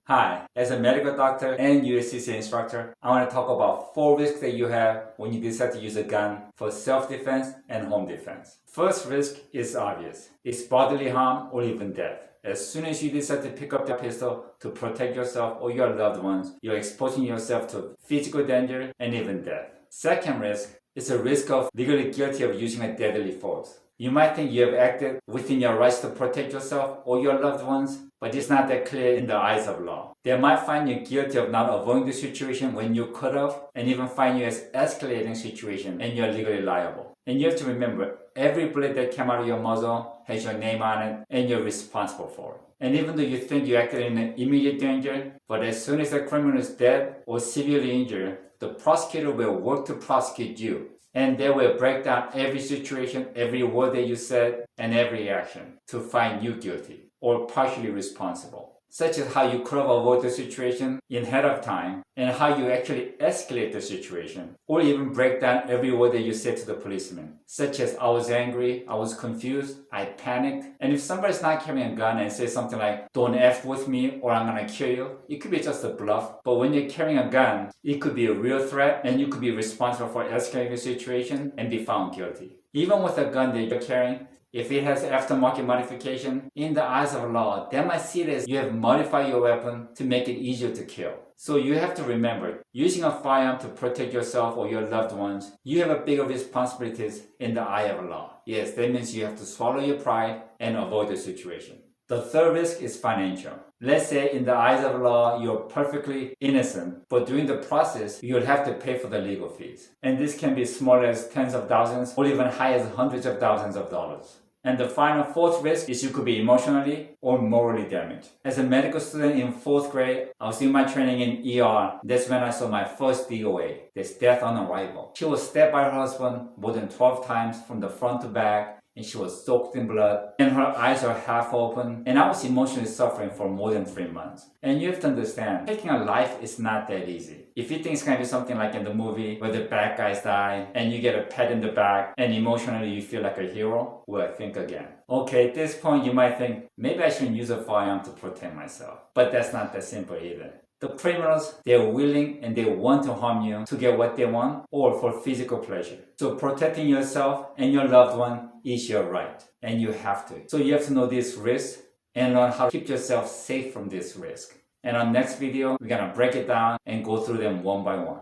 Hi, as a medical doctor and USCC instructor, I want to talk about 4 risks that you have when you decide to use a gun for self-defense and home defense. First risk is obvious. It's bodily harm or even death. As soon as you decide to pick up the pistol to protect yourself or your loved ones, you're exposing yourself to physical danger and even death. Second risk is a risk of legally guilty of using a deadly force. You might think you have acted within your rights to protect yourself or your loved ones, but it's not that clear in the eyes of law. They might find you guilty of not avoiding the situation when you could have, and even find you as escalating situation, and you're legally liable. And you have to remember, every bullet that came out of your muzzle has your name on it, and you're responsible for it. And even though you think you acted in immediate danger, but as soon as the criminal is dead or severely injured, the prosecutor will work to prosecute you. And they will break down every situation, every word that you said, and every action to find you guilty or partially responsible. Such as how you could have avoided the situation in ahead of time, and how you actually escalate the situation, or even break down every word that you said to the policeman. Such as, I was angry, I was confused, I panicked. And if somebody's not carrying a gun and says something like, don't F with me or I'm gonna kill you, it could be just a bluff. But when you're carrying a gun, it could be a real threat, and you could be responsible for escalating the situation and be found guilty. Even with a gun that you're carrying, if it has aftermarket modification, in the eyes of law, they might see it as you have modified your weapon to make it easier to kill. So you have to remember, using a firearm to protect yourself or your loved ones, you have a bigger responsibilities in the eye of law. Yes, that means you have to swallow your pride and avoid the situation. The third risk is financial. Let's say in the eyes of law, you're perfectly innocent, but during the process, you'll have to pay for the legal fees. And this can be as small as tens of thousands or even high as hundreds of thousands of dollars. And the final fourth risk is you could be emotionally or morally damaged. As a medical student in 4th grade, I was doing my training in ER. That's when I saw my first DOA, that's death on arrival. She was stabbed by her husband more than 12 times from the front to back, and she was soaked in blood, and her eyes are half open, and I was emotionally suffering for more than 3 months. And you have to understand, taking a life is not that easy. If you think it's going to be something like in the movie where the bad guys die, and you get a pat in the back, and emotionally you feel like a hero, well, think again. Okay, at this point you might think, maybe I shouldn't use a firearm to protect myself. But that's not that simple either. The criminals, they're willing and they want to harm you to get what they want or for physical pleasure. So protecting yourself and your loved one is your right, and you have to. So you have to know this risk and learn how to keep yourself safe from this risk. And on next video, we're gonna break it down and go through them one by one.